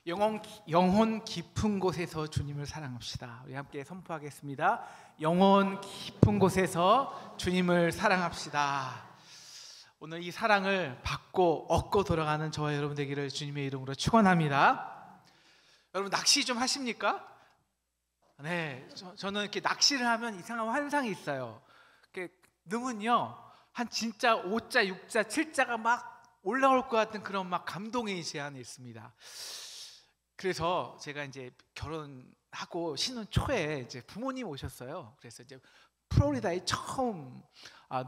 영혼 깊은 곳에서 주님을 사랑합시다. 우리 함께 선포하겠습니다. 영혼 깊은 곳에서 주님을 사랑합시다. 오늘 이 사랑을 받고 얻고 돌아가는 저와 여러분 되기를 주님의 이름으로 축원합니다. 여러분 낚시 좀 하십니까? 네, 저는 이렇게 낚시를 하면 이상한 환상이 있어요. 넣으면요, 한 진짜 5자, 6자, 7자가 막 올라올 것 같은 그런 막 감동의 제안이 있습니다. 그래서 제가 이제 결혼하고 신혼 초에 이제 부모님 오셨어요. 그래서 이제 플로리다에 처음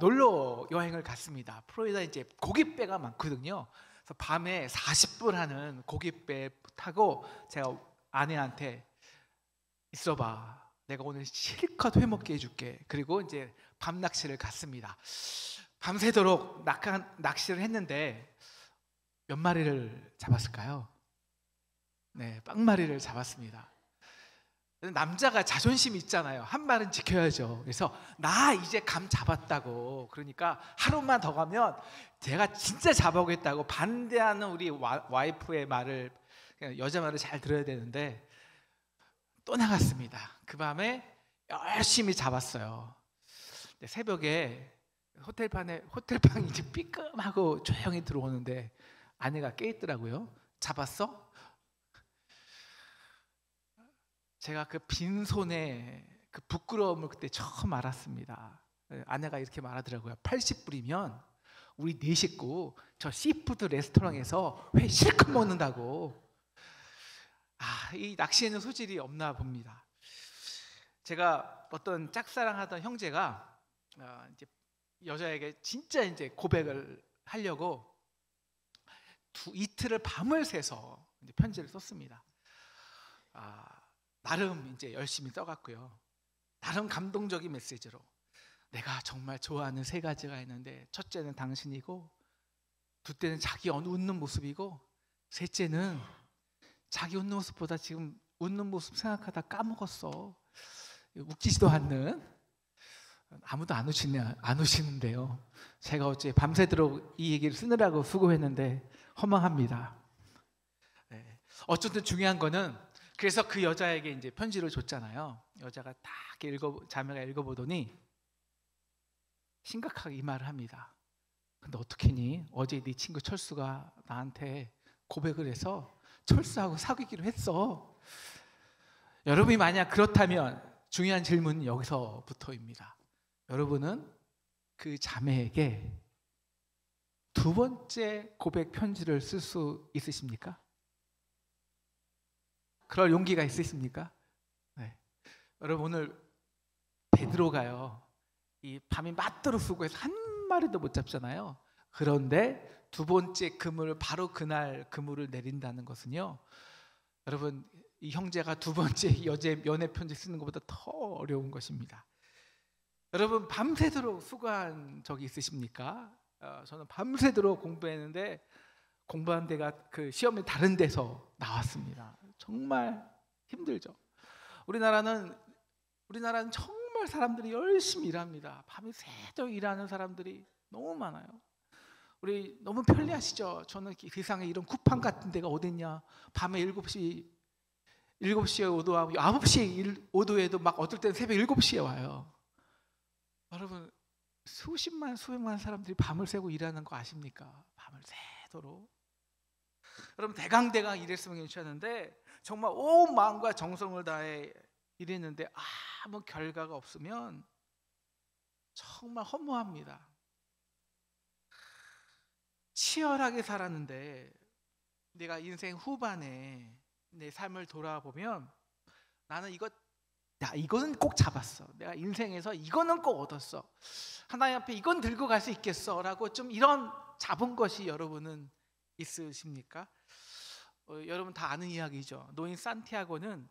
놀러 여행을 갔습니다. 플로리다 이제 고깃배가 많거든요. 그래서 밤에 40분 하는 고깃배 타고 제가 아내한테 있어봐, 내가 오늘 실컷 회먹게 해줄게. 그리고 이제 밤 낚시를 갔습니다. 밤새도록 낚시를 했는데 몇 마리를 잡았을까요? 네, 빵마리를 잡았습니다. 남자가 자존심이 있잖아요. 한 말은 지켜야죠. 그래서 나 이제 감 잡았다고, 그러니까 하루만 더 가면 제가 진짜 잡아오겠다고 반대하는 우리 와이프의 말을, 여자 말을 잘 들어야 되는데 또 나갔습니다. 그 밤에 열심히 잡았어요. 새벽에 호텔방이 이제 삐끔하고 조용히 들어오는데 아내가 깨있더라고요. 잡았어? 제가 그 빈손에 그 부끄러움을 그때 처음 알았습니다. 아내가 이렇게 말하더라고요. 80불이면 우리 4식구 저 시푸드 레스토랑에서 회 실컷 먹는다고. 이 낚시에는 소질이 없나 봅니다. 제가 어떤 짝사랑하던 형제가 이제 여자에게 진짜 이제 고백을 하려고 이틀을 밤을 새서 이제 편지를 썼습니다. 나름 이제 열심히 써갔고요. 나름 감동적인 메시지로, 내가 정말 좋아하는 3가지가 있는데, 첫째는 당신이고, 둘째는 자기 웃는 모습이고, 셋째는 자기 웃는 모습보다 지금 웃는 모습 생각하다 까먹었어. 웃기지도 않는. 아무도 안 우시는데요. 제가 어째 밤새도록 이 얘기를 쓰느라고 수고했는데 허망합니다. 네. 어쨌든 중요한 거는, 그래서 그 여자에게 이제 편지를 줬잖아요. 여자가 딱 자매가 읽어보더니 심각하게 이 말을 합니다. 근데 어떡하니? 어제 네 친구 철수가 나한테 고백을 해서 철수하고 사귀기로 했어. 여러분이 만약 그렇다면 중요한 질문은 여기서부터입니다. 여러분은 그 자매에게 2번째 고백 편지를 쓸 수 있으십니까? 그럴 용기가 있으십니까? 네. 여러분, 오늘 베드로가요, 이 밤이 맞도록 수고해서 한 마리도 못 잡잖아요. 그런데 2번째 그물을, 바로 그날 그물을 내린다는 것은요, 여러분, 이 형제가 2번째 연애 편지 쓰는 것보다 더 어려운 것입니다. 여러분, 밤새도록 수고한 적이 있으십니까? 저는 밤새도록 공부했는데 공부한 데가 그 시험이 다른 데서 나왔습니다. 정말 힘들죠. 우리나라는 정말 사람들이 열심히 일합니다. 밤이 새도록 일하는 사람들이 너무 많아요. 우리 너무 편리하시죠? 저는 세상에 이런 쿠팡 같은 데가 어딨냐. 밤에 7시에 오도하고 9시에 오도해도 막 어떨 때는 새벽 7시에 와요. 여러분, 수백만 사람들이 밤을 새고 일하는 거 아십니까? 밤을 새도록. 여러분, 대강 일했으면 괜찮은데 정말 온 마음과 정성을 다해 일했는데 아무 결과가 없으면 정말 허무합니다. 치열하게 살았는데 내가 인생 후반에 내 삶을 돌아보면 나는 이거는 꼭 잡았어. 내가 인생에서 이거는 꼭 얻었어. 하나님 앞에 이건 들고 갈 수 있겠어 라고 좀 이런 잡은 것이 여러분은 있으십니까? 여러분 다 아는 이야기죠. 노인 산티아고는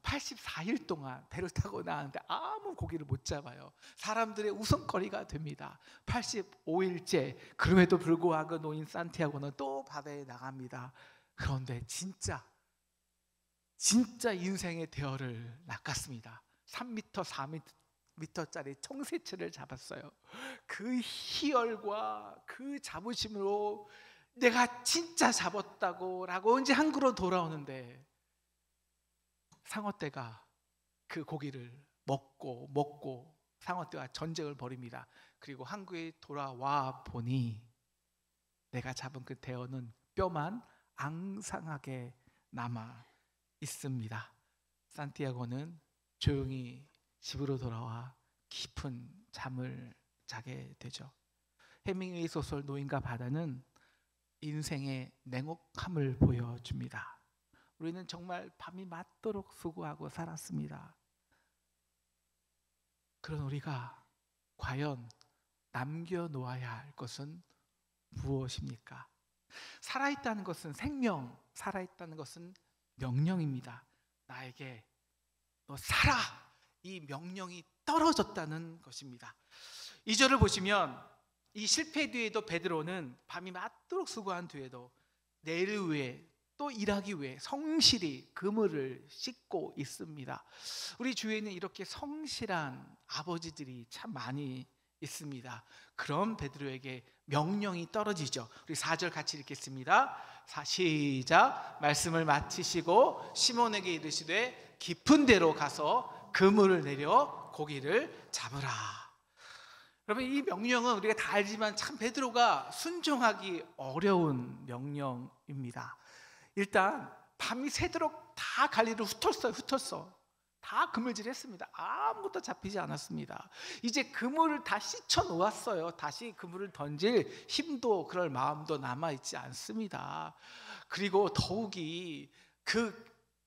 84일 동안 배를 타고 나왔는데 아무 고기를 못 잡아요. 사람들의 웃음거리가 됩니다. 85일째 그럼에도 불구하고 노인 산티아고는 또 바다에 나갑니다. 그런데 진짜 인생의 대어를 낚았습니다. 3m, 4m짜리 청새치를 잡았어요. 그 희열과 그 자부심으로 내가 진짜 잡았다고 라고 이제 항구로 돌아오는데 상어떼가 그 고기를 먹고 상어떼와 전쟁을 벌입니다. 그리고 항구에 돌아와 보니 내가 잡은 그 대어는 뼈만 앙상하게 남아 있습니다. 산티아고는 조용히 집으로 돌아와 깊은 잠을 자게 되죠. 해밍웨이 소설 노인과 바다는 인생의 냉혹함을 보여줍니다. 우리는 정말 밤이 맞도록 수고하고 살았습니다. 그런 우리가 과연 남겨놓아야 할 것은 무엇입니까? 살아있다는 것은 생명, 살아있다는 것은 명령입니다. 나에게 너 살아! 이 명령이 떨어졌다는 것입니다. 2절을 보시면 이 실패 뒤에도 베드로는 밤이 맞도록 수고한 뒤에도 내일 위해 또 일하기 위해 성실히 그물을 씻고 있습니다. 우리 주위에는 이렇게 성실한 아버지들이 참 많이 있습니다. 그럼 베드로에게 명령이 떨어지죠. 우리 4절 같이 읽겠습니다. 시작. 말씀을 마치시고 시몬에게 이르시되 깊은 데로 가서 그물을 내려 고기를 잡으라. 여러분, 이 명령은 우리가 다 알지만 참 베드로가 순종하기 어려운 명령입니다. 일단 밤이 새도록 다 갈릴리로 흩었어. 다 그물질했습니다. 아무것도 잡히지 않았습니다. 이제 그물을 다 씻어 놓았어요. 다시 그물을 던질 힘도 그럴 마음도 남아있지 않습니다. 그리고 더욱이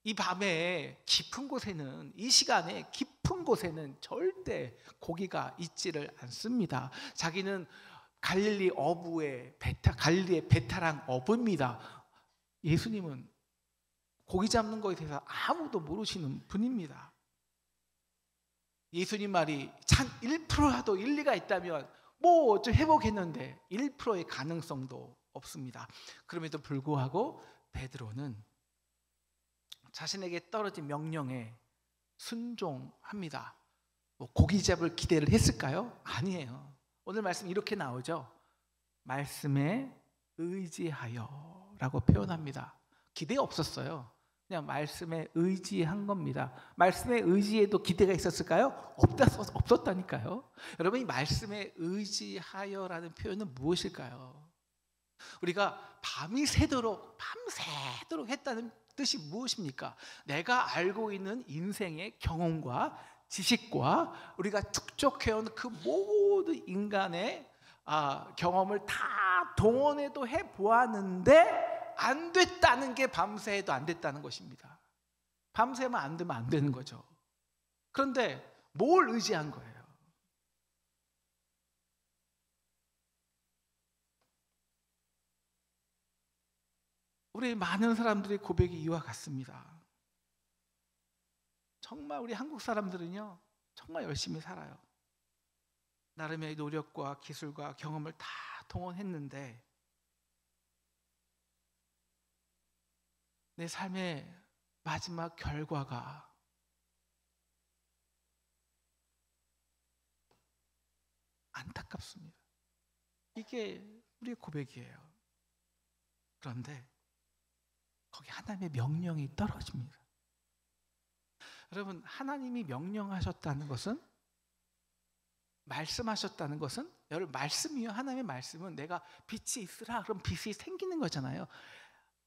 이 밤에 깊은 곳에는, 이 시간에 깊은 곳에는 절대 고기가 있지를 않습니다. 자기는 갈릴리의 베테랑 어부입니다. 예수님은 고기 잡는 것에 대해서 아무도 모르시는 분입니다. 예수님 말이 참 1%라도 일리가 있다면 뭐 좀 해보겠는데 1%의 가능성도 없습니다. 그럼에도 불구하고 베드로는 자신에게 떨어진 명령에 순종합니다. 고기 잡을 기대를 했을까요? 아니에요. 오늘 말씀 이렇게 나오죠. 말씀에 의지하여 라고 표현합니다. 기대 없었어요. 그냥 말씀에 의지한 겁니다. 말씀에 의지에도 기대가 있었을까요? 없었다니까요. 여러분, 이 말씀에 의지하여라는 표현은 무엇일까요? 우리가 밤새도록 했다는 뜻이 무엇입니까? 내가 알고 있는 인생의 경험과 지식과 우리가 축적해온 그 모든 인간의 경험을 다 동원해도 해보았는데 안 됐다는 게 밤새도 안 됐다는 것입니다. 밤새면 안 되면 안 되는 거죠. 그런데 뭘 의지한 거예요? 우리 많은 사람들의 고백이 이와 같습니다. 정말 우리 한국 사람들은요, 정말 열심히 살아요. 나름의 노력과 기술과 경험을 다 동원했는데 내 삶의 마지막 결과가 안타깝습니다. 이게 우리의 고백이에요. 그런데 거기 하나님의 명령이 떨어집니다. 여러분, 하나님이 명령하셨다는 것은, 말씀하셨다는 것은, 여러분, 말씀이요, 하나님의 말씀은 내가 빛이 있으라 그럼 빛이 생기는 거잖아요.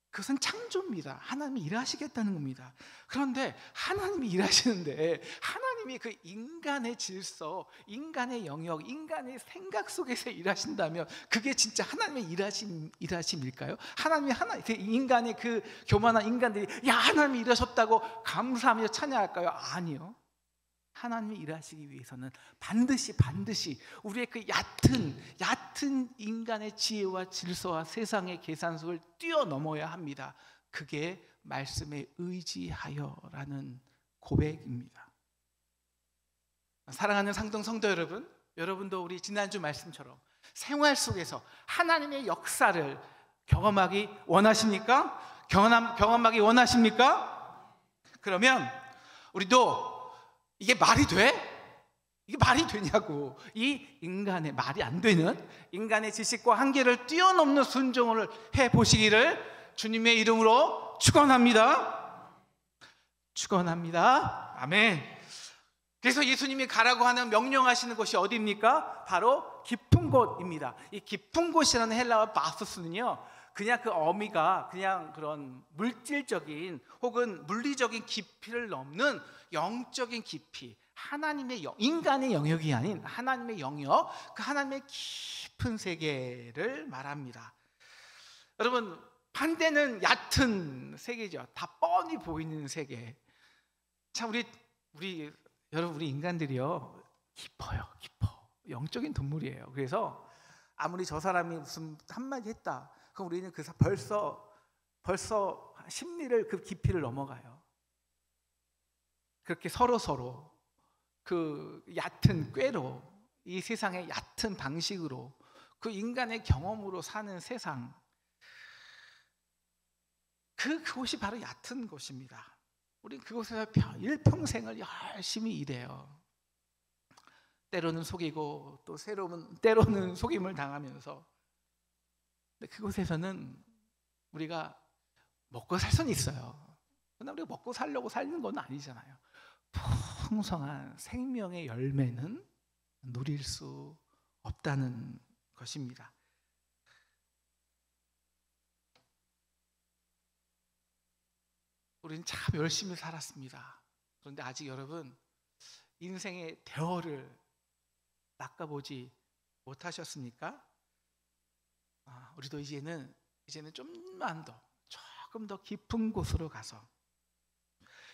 그것은 창조입니다. 하나님이 일하시겠다는 겁니다. 그런데 하나님이 일하시는데 하나님이 그 인간의 질서, 인간의 영역, 인간의 생각 속에서 일하신다면 그게 진짜 하나님의 일하심일까요? 하나님이 인간의 그 교만한 인간들이 야, 하나님이 일하셨다고 감사하며 찬양할까요? 아니요. 하나님이 일하시기 위해서는 반드시 우리의 그 얕은 인간의 지혜와 질서와 세상의 계산속을 뛰어넘어야 합니다. 그게 말씀에 의지하여라는 고백입니다. 사랑하는 상동 성도 여러분, 여러분도 우리 지난주 말씀처럼 생활 속에서 하나님의 역사를 경험하기 원하십니까? 경험하기 원하십니까? 그러면 우리도 이게 말이 돼? 이게 말이 되냐고. 이 인간의 말이 안 되는 인간의 지식과 한계를 뛰어넘는 순종을 해보시기를 주님의 이름으로 축원합니다. 축원합니다. 아멘. 그래서 예수님이 가라고 하는 명령하시는 곳이 어디입니까? 바로 깊은 곳입니다. 이 깊은 곳이라는 헬라어 바소스는요, 그냥 그 어미가 그냥 그런 물질적인 혹은 물리적인 깊이를 넘는 영적인 깊이, 하나님의 인간의 영역이 아닌 하나님의 영역, 그 하나님의 깊은 세계를 말합니다. 여러분, 반대는 얕은 세계죠. 다 뻔히 보이는 세계. 참 여러분, 우리 인간들이요, 깊어요. 영적인 동물이에요. 그래서 아무리 저 사람이 무슨 한마디 했다, 그럼 우리는 벌써 심리를, 그 깊이를 넘어가요. 그렇게 서로 그 얕은 꾀로, 이 세상의 얕은 방식으로, 그 인간의 경험으로 사는 세상, 그곳이 바로 얕은 곳입니다. 우린 그곳에서 일평생을 열심히 일해요. 때로는 속이고 또 때로는 속임을 당하면서. 근데 그곳에서는 우리가 먹고 살 수는 있어요. 그러나 우리가 먹고 살려고 살는 건 아니잖아요. 풍성한 생명의 열매는 누릴 수 없다는 것입니다. 우리는 참 열심히 살았습니다. 그런데 아직 여러분, 인생의 대어를 낚아보지 못하셨습니까? 우리도 이제는 조금 더 깊은 곳으로 가서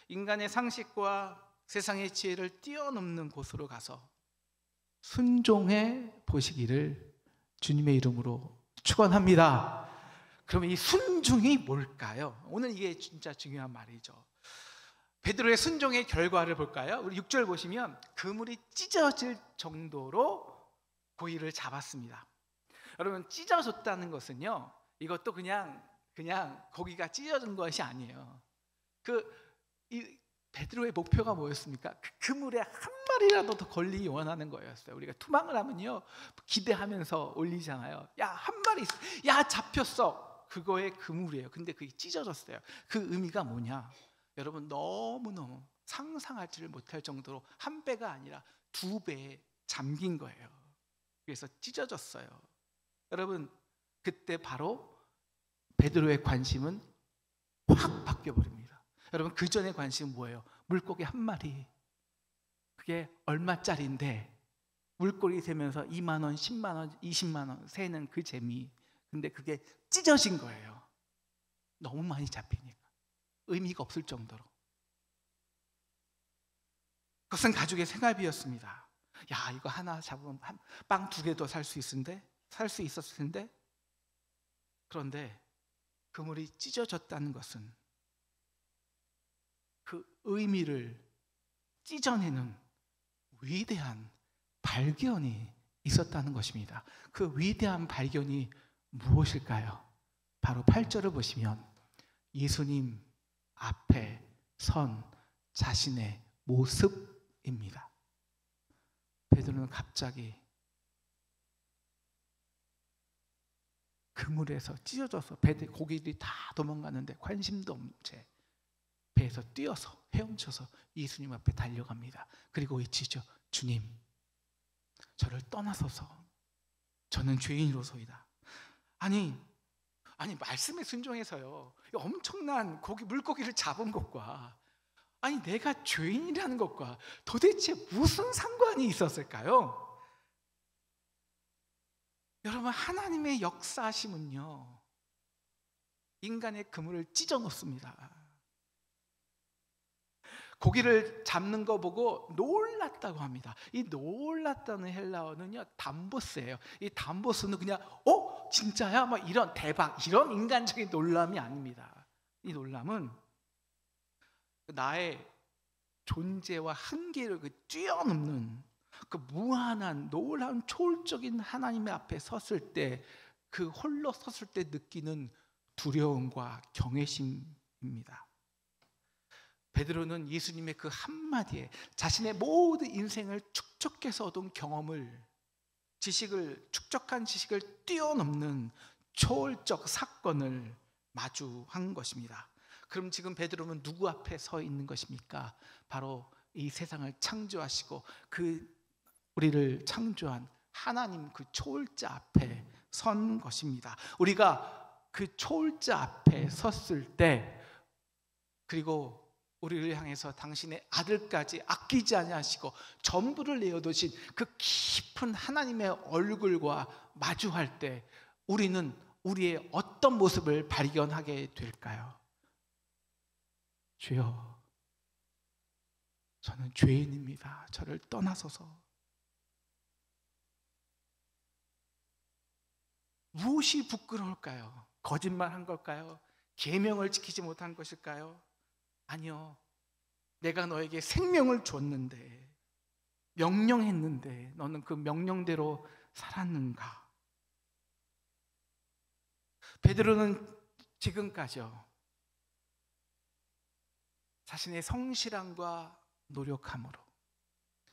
인간의 상식과 세상의 지혜를 뛰어넘는 곳으로 가서 순종해 보시기를 주님의 이름으로 축원합니다. 그러면 이 순종이 뭘까요? 오늘 이게 진짜 중요한 말이죠. 베드로의 순종의 결과를 볼까요? 우리 6절 보시면 그물이 찢어질 정도로 고기를 잡았습니다. 여러분, 찢어졌다는 것은요, 이것도 그냥 고기가 찢어진 것이 아니에요. 이 베드로의 목표가 뭐였습니까? 그 그물에 한 마리라도 더 걸리기 원하는 거였어요. 우리가 투망을 하면요, 기대하면서 올리잖아요. 야, 한 마리 있어. 야, 잡혔어. 그거의 그물이에요. 근데 그게 찢어졌어요. 그 의미가 뭐냐? 여러분, 너무너무 상상하지를 못할 정도로 한 배가 아니라 2배 잠긴 거예요. 그래서 찢어졌어요. 여러분, 그때 바로 베드로의 관심은 확 바뀌어버립니다. 여러분, 그 전의 관심은 뭐예요? 물고기 한 마리, 그게 얼마짜리인데 물고기 세면서 2만 원, 10만 원, 20만 원 세는 그 재미. 근데 그게 찢어진 거예요. 너무 많이 잡히니까 의미가 없을 정도로. 그것은 가족의 생활비였습니다. 야, 이거 하나 잡으면 빵 2개도 살 수 있었을 텐데. 그런데 그물이 찢어졌다는 것은 그 의미를 찢어내는 위대한 발견이 있었다는 것입니다. 그 위대한 발견이 무엇일까요? 바로 8절을 보시면 예수님 앞에 선 자신의 모습입니다. 베드로는 갑자기 그물에서 찢어져서 고기들이 다 도망가는데 관심도 없는 채 배에서 뛰어서 헤엄쳐서 예수님 앞에 달려갑니다. 그리고 외치죠. 주님, 저를 떠나소서. 저는 죄인으로소이다. 아니 말씀에 순종해서요, 엄청난 물고기를 잡은 것과 내가 죄인이라는 것과 도대체 무슨 상관이 있었을까요? 여러분, 하나님의 역사하심은요, 인간의 그물을 찢어 놓습니다. 고기를 잡는 거 보고 놀랐다고 합니다. 이 놀랐다는 헬라어는요, 담보스예요. 이 담보스는 그냥 진짜야? 막 이런 대박, 이런 인간적인 놀람이 아닙니다. 이 놀람은 나의 존재와 한계를 뛰어넘는 그 무한한 놀라운 초월적인 하나님의 앞에 섰을 때, 그 홀로 섰을 때 느끼는 두려움과 경외심입니다. 베드로는 예수님의 그 한마디에 자신의 모든 인생을 축적해서 얻은 경험을, 축적한 지식을 뛰어넘는 초월적 사건을 마주한 것입니다. 그럼 지금 베드로는 누구 앞에 서 있는 것입니까? 바로 이 세상을 창조하시고 우리를 창조한 하나님 그 초월자 앞에 선 것입니다. 우리가 그 초월자 앞에 섰을 때, 그리고 우리를 향해서 당신의 아들까지 아끼지 아니하시고 전부를 내어두신 그 깊은 하나님의 얼굴과 마주할 때 우리는 우리의 어떤 모습을 발견하게 될까요? 주여, 저는 죄인입니다. 저를 떠나소서. 무엇이 부끄러울까요? 거짓말한 걸까요? 계명을 지키지 못한 것일까요? 아니요. 내가 너에게 생명을 줬는데, 명령했는데 너는 그 명령대로 살았는가? 베드로는 지금까지요, 자신의 성실함과 노력함으로,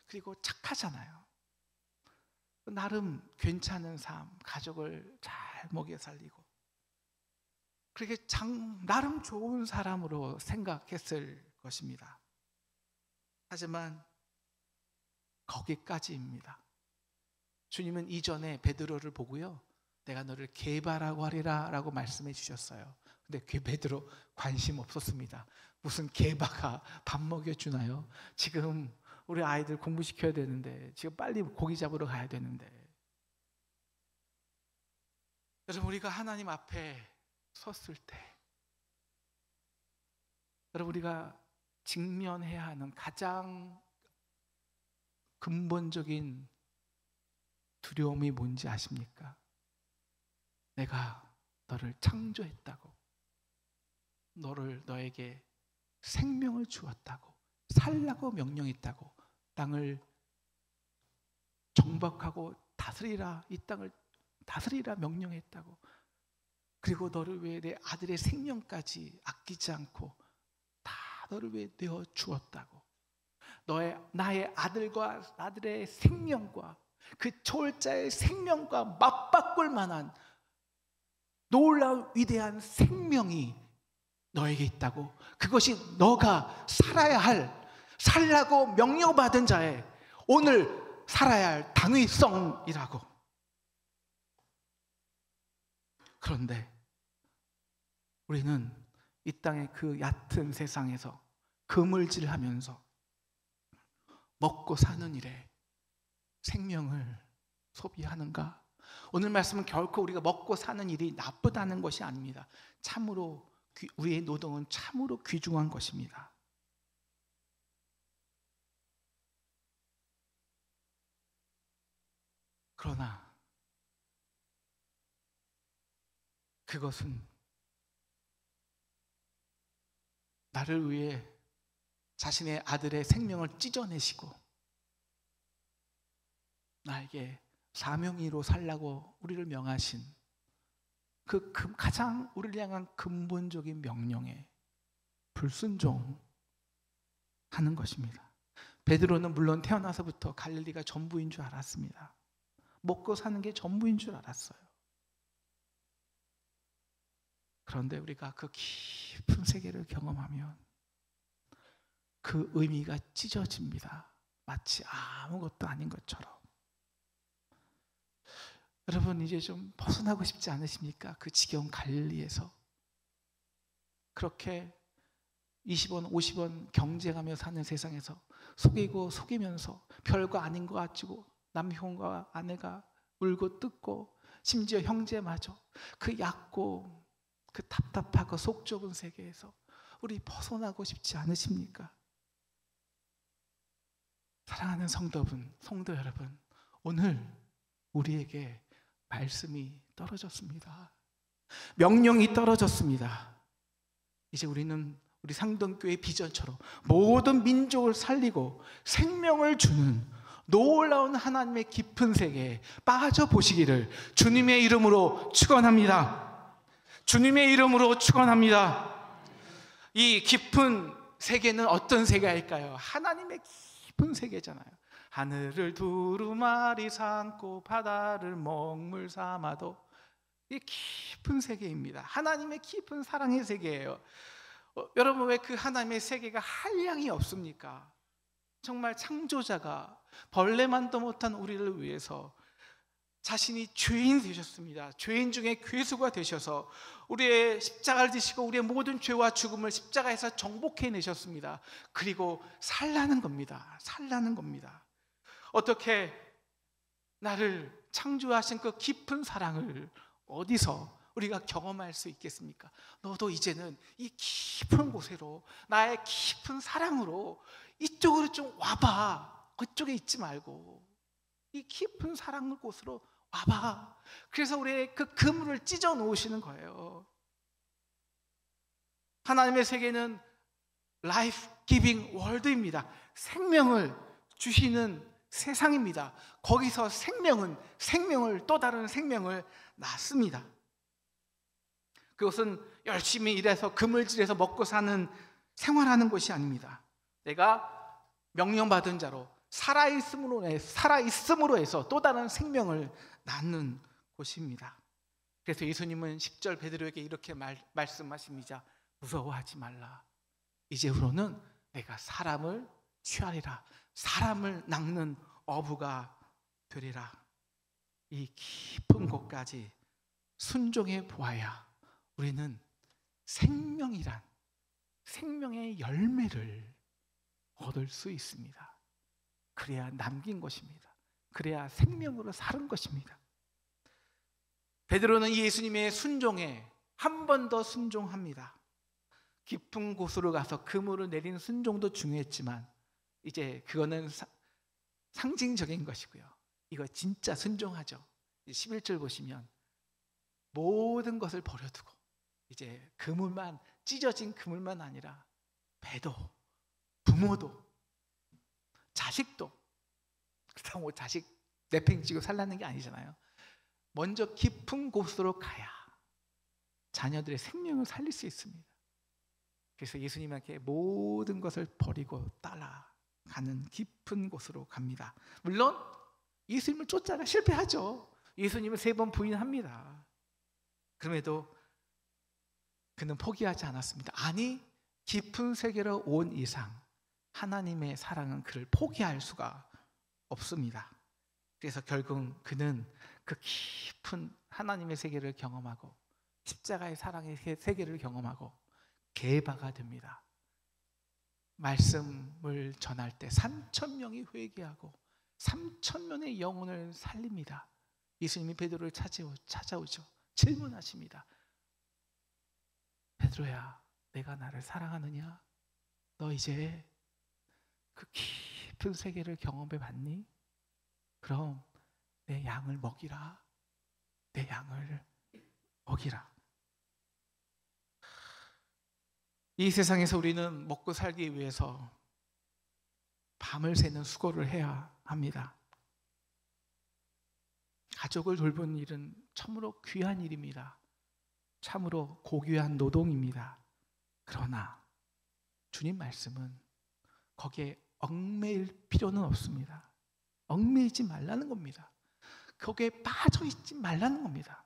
그리고 착하잖아요. 나름 괜찮은 삶, 가족을 잘 먹여 살리고, 그렇게 나름 좋은 사람으로 생각했을 것입니다. 하지만 거기까지입니다. 주님은 이전에 베드로를 보고요, 내가 너를 게바라고 하리라 라고 말씀해 주셨어요. 근데 베드로 관심 없었습니다. 무슨 게바가 밥 먹여주나요? 지금 우리 아이들 공부시켜야 되는데, 지금 빨리 고기 잡으러 가야 되는데. 여러분, 우리가 하나님 앞에 섰을 때, 여러분, 우리가 직면해야 하는 가장 근본적인 두려움이 뭔지 아십니까? 내가 너를 창조했다고, 너에게 생명을 주었다고, 살라고 명령했다고, 땅을 정복하고 다스리라, 이 땅을 다스리라 명령했다고, 그리고 너를 위해 내 아들의 생명까지 아끼지 않고 다 너를 위해 내어 주었다고, 나의 아들의 생명과 그 초월자의 생명과 맞바꿀 만한 놀라운 위대한 생명이 너에게 있다고, 그것이 너가 살라고 명령받은 자의 오늘 살아야 할 당위성이라고. 그런데 우리는 이 땅의 그 얕은 세상에서 그물질하면서 먹고 사는 일에 생명을 소비하는가? 오늘 말씀은 결코 우리가 먹고 사는 일이 나쁘다는 것이 아닙니다. 참으로 우리의 노동은 참으로 귀중한 것입니다. 그러나 그것은 나를 위해 자신의 아들의 생명을 찢어내시고 나에게 사명이로 살라고 우리를 명하신 그 가장 우리를 향한 근본적인 명령에 불순종하는 것입니다. 베드로는 물론 태어나서부터 갈릴리가 전부인 줄 알았습니다. 먹고 사는 게 전부인 줄 알았어요. 그런데 우리가 그 깊은 세계를 경험하면 그 의미가 찢어집니다. 마치 아무것도 아닌 것처럼. 여러분, 이제 좀 벗어나고 싶지 않으십니까? 그 지겨운 갈릴리에서 그렇게 20원, 50원 경쟁하며 사는 세상에서 속이고 속이면서 별거 아닌 것 같고 남편과 아내가 울고 뜯고 심지어 형제마저 그 얕고 그 답답하고 속 좁은 세계에서 우리 벗어나고 싶지 않으십니까? 사랑하는 성도 여러분, 오늘 우리에게 말씀이 떨어졌습니다. 명령이 떨어졌습니다. 이제 우리는 우리 상동교회 비전처럼 모든 민족을 살리고 생명을 주는 놀라운 하나님의 깊은 세계에 빠져보시기를 주님의 이름으로 축원합니다. 주님의 이름으로 축원합니다. 이 깊은 세계는 어떤 세계일까요? 하나님의 깊은 세계잖아요. 하늘을 두루마리 삼고 바다를 먹물 삼아도, 이 깊은 세계입니다. 하나님의 깊은 사랑의 세계예요. 여러분, 왜 그 하나님의 세계가 한량이 없습니까? 정말 창조자가 벌레만도 못한 우리를 위해서 자신이 죄인 되셨습니다. 죄인 중에 괴수가 되셔서 우리의 십자가를 지시고 우리의 모든 죄와 죽음을 십자가에서 정복해 내셨습니다. 그리고 살라는 겁니다. 살라는 겁니다. 어떻게 나를 창조하신 그 깊은 사랑을 어디서 우리가 경험할 수 있겠습니까? 너도 이제는 이 깊은 곳으로, 나의 깊은 사랑으로 이쪽으로 좀 와봐. 그쪽에 있지 말고 이 깊은 사랑 곳으로 와봐. 그래서 우리의 그 그물을 찢어 놓으시는 거예요. 하나님의 세계는 라이프 기빙 월드입니다. 생명을 주시는 세상입니다. 거기서 생명을 또 다른 생명을 낳습니다. 그것은 열심히 일해서 그물질해서 먹고 사는 생활하는 곳이 아닙니다. 내가 명령받은 자로 살아있음으로 해서 또 다른 생명을 낳는 곳입니다. 그래서 예수님은 10절 베드로에게 이렇게 말씀하십니다. 무서워하지 말라. 이제부로는 내가 사람을 취하리라. 사람을 낚는 어부가 되리라. 이 깊은 곳까지 순종해 보아야 우리는 생명이란 생명의 열매를 얻을 수 있습니다. 그래야 남긴 것입니다. 그래야 생명으로 사는 것입니다. 베드로는 예수님의 순종에 한 번 더 순종합니다. 깊은 곳으로 가서 그물을 내리는 순종도 중요했지만 이제 그거는 상징적인 것이고요. 이거 진짜 순종하죠. 11절 보시면 모든 것을 버려두고 이제 그물만, 찢어진 그물만 아니라 배도, 부모도, 자식도, 그렇다고 뭐 자식 내팽지고 살라는 게 아니잖아요. 먼저 깊은 곳으로 가야 자녀들의 생명을 살릴 수 있습니다. 그래서 예수님에게 모든 것을 버리고 따라가는 깊은 곳으로 갑니다. 물론 예수님을 쫓아가 실패하죠. 예수님을 3번 부인합니다. 그럼에도 그는 포기하지 않았습니다. 아니, 깊은 세계로 온 이상 하나님의 사랑은 그를 포기할 수가 없습니다. 그래서 결국 그는 그 깊은 하나님의 세계를 경험하고 십자가의 사랑의 세계를 경험하고 개바가 됩니다. 말씀을 전할 때 3,000명이 회개하고 3,000명의 영혼을 살립니다. 예수님이 베드로를 찾아오죠. 질문하십니다. 베드로야, 내가 나를 사랑하느냐? 너 이제 그 깊은 세계를 경험해 봤니? 그럼 내 양을 먹이라. 내 양을 먹이라. 이 세상에서 우리는 먹고 살기 위해서 밤을 새는 수고를 해야 합니다. 가족을 돌보는 일은 참으로 귀한 일입니다. 참으로 고귀한 노동입니다. 그러나 주님 말씀은 거기에 얽매일 필요는 없습니다. 얽매이지 말라는 겁니다. 거기에 빠져 있지 말라는 겁니다.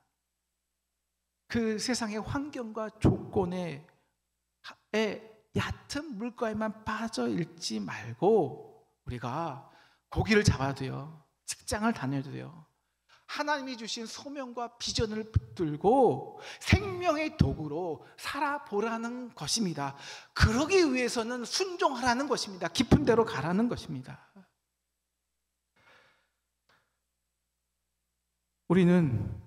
그 세상의 환경과 조건에 얕은 물가에만 빠져 있지 말고 우리가 고기를 잡아도요, 직장을 다녀도요, 하나님이 주신 소명과 비전을 붙들고 생명의 도구로 살아보라는 것입니다. 그러기 위해서는 순종하라는 것입니다. 깊은 데로 가라는 것입니다. 우리는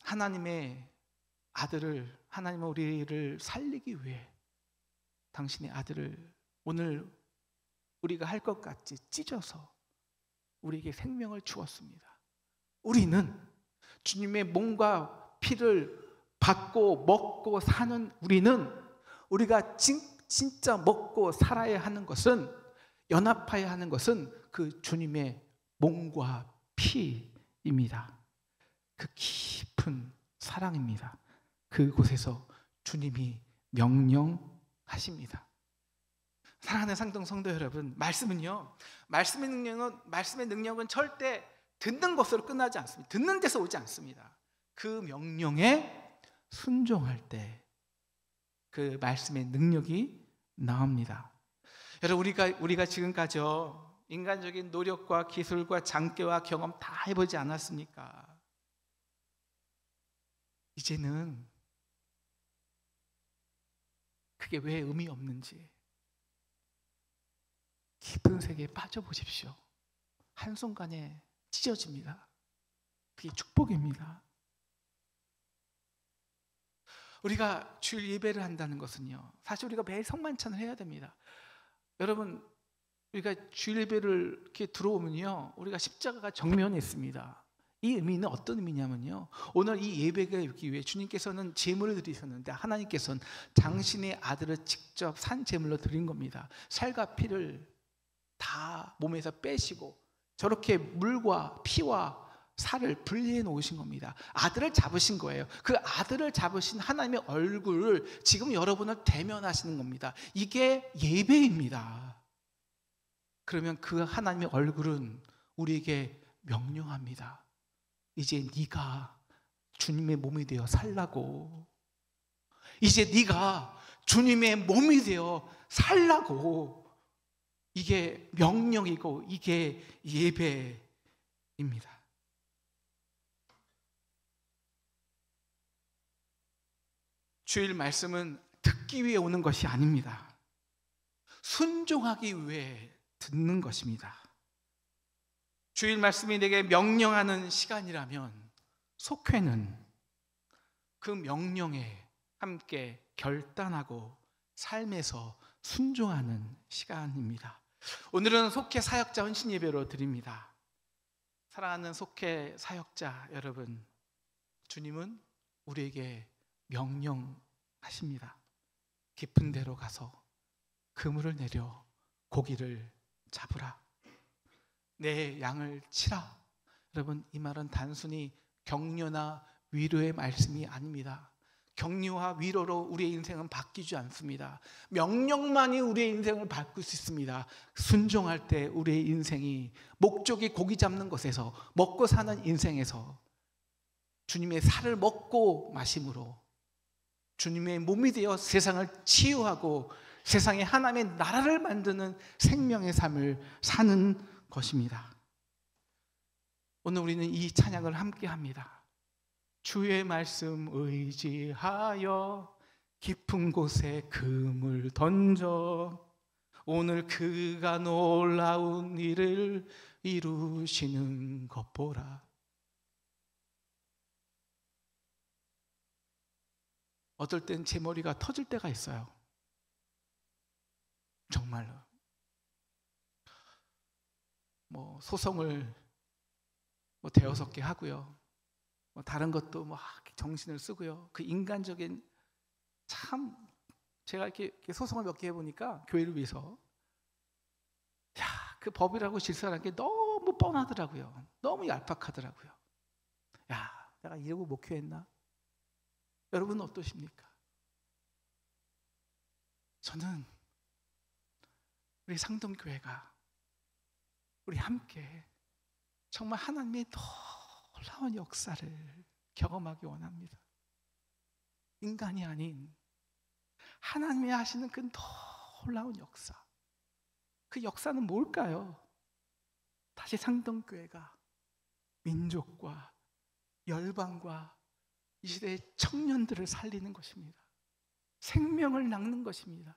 하나님의 아들을, 하나님은 우리를 살리기 위해 당신의 아들을 오늘 우리가 할 것 같이 찢어서 우리에게 생명을 주었습니다. 우리는 주님의 몸과 피를 받고 먹고 사는 우리가 진짜 먹고 살아야 하는 것은, 연합해야 하는 것은 그 주님의 몸과 피입니다. 그 깊은 사랑입니다. 그곳에서 주님이 명령하십니다. 사랑하는 상동 성도 여러분, 말씀의 능력은 절대 듣는 것으로 끝나지 않습니다. 듣는 데서 오지 않습니다. 그 명령에 순종할 때 그 말씀의 능력이 나옵니다. 여러분, 우리가 지금까지 인간적인 노력과 기술과 장깨와 경험 다 해보지 않았습니까? 이제는 그게 왜 의미 없는지 깊은 세계에 빠져보십시오. 한순간에 찢어집니다. 그게 축복입니다. 우리가 주일 예배를 한다는 것은요, 사실 우리가 매일 성만찬을 해야 됩니다. 여러분, 우리가 주일 예배를 이렇게 들어오면요, 우리가 십자가가 정면에 있습니다. 이 의미는 어떤 의미냐면요, 오늘 이 예배가 있기 위해 주님께서는 제물을 드리셨는데 하나님께서는 당신의 아들을 직접 산 제물로 드린 겁니다. 살과 피를 다 몸에서 빼시고 저렇게 물과 피와 살을 분리해 놓으신 겁니다. 아들을 잡으신 거예요. 그 아들을 잡으신 하나님의 얼굴을 지금 여러분을 대면하시는 겁니다. 이게 예배입니다. 그러면 그 하나님의 얼굴은 우리에게 명령합니다. 이제 네가 주님의 몸이 되어 살라고. 이제 네가 주님의 몸이 되어 살라고. 이게 명령이고 이게 예배입니다. 주일 말씀은 듣기 위해 오는 것이 아닙니다. 순종하기 위해 듣는 것입니다. 주일 말씀이 내게 명령하는 시간이라면 속회는 그 명령에 함께 결단하고 삶에서 순종하는 시간입니다. 오늘은 속회 사역자 헌신 예배로 드립니다. 사랑하는 속회 사역자 여러분, 주님은 우리에게 명령하십니다. 깊은 데로 가서 그물을 내려 고기를 잡으라. 내 양을 치라. 여러분, 이 말은 단순히 격려나 위로의 말씀이 아닙니다. 격려와 위로로 우리의 인생은 바뀌지 않습니다. 명령만이 우리의 인생을 바꿀 수 있습니다. 순종할 때 우리의 인생이 목적이 고기 잡는 것에서 먹고 사는 인생에서 주님의 살을 먹고 마심으로 주님의 몸이 되어 세상을 치유하고 세상에 하나님의 나라를 만드는 생명의 삶을 사는 것입니다. 오늘 우리는 이 찬양을 함께 합니다. 주의 말씀 의지하여 깊은 곳에 금을 던져 오늘 그가 놀라운 일을 이루시는 것 보라. 어떨 땐 제 머리가 터질 때가 있어요. 정말로. 소송을 대여섯 개 하고요. 다른 것도 정신을 쓰고요. 그 인간적인 참 제가 이렇게 소송을 몇 개 해보니까 교회를 위해서 그 법이라고 질서라는 게 너무 뻔하더라고요. 너무 얄팍하더라고요. 내가 이러고 목회했나? 여러분은 어떠십니까? 저는 우리 상동교회가 우리 함께 정말 하나님의 놀라운 역사를 경험하기 원합니다. 인간이 아닌 하나님이 하시는 그 놀라운 역사. 그 역사는 뭘까요? 다시 상동교회가 민족과 열방과 이 시대의 청년들을 살리는 것입니다. 생명을 낚는 것입니다.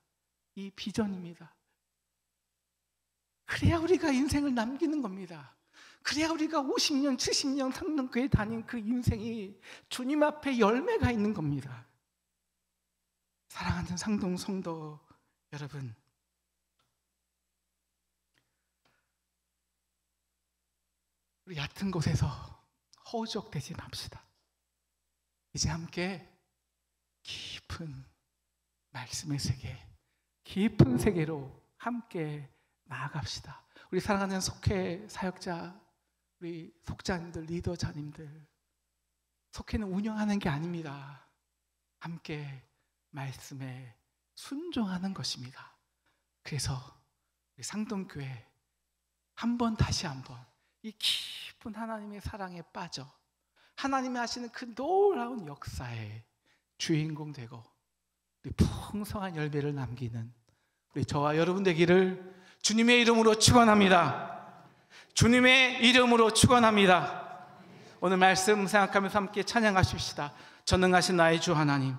이 비전입니다. 그래야 우리가 인생을 남기는 겁니다. 그래야 우리가 50년, 70년 상동교회 다닌 그 인생이 주님 앞에 열매가 있는 겁니다. 사랑하는 상동 성도 여러분, 우리 얕은 곳에서 허우적대지 맙시다. 이제 함께 깊은 말씀의 세계, 깊은 세계로 함께 나아갑시다. 우리 사랑하는 속회 사역자, 우리 속자님들, 리더자님들, 속회는 운영하는 게 아닙니다. 함께 말씀에 순종하는 것입니다. 그래서 우리 상동교회 다시 한번 이 깊은 하나님의 사랑에 빠져 하나님이 하시는 그 놀라운 역사의 주인공 되고 우리 풍성한 열매를 남기는 우리 저와 여러분 되기를 주님의 이름으로 축원합니다. 주님의 이름으로 축원합니다. 오늘 말씀 생각하면서 함께 찬양하십시다. 전능하신 나의 주 하나님,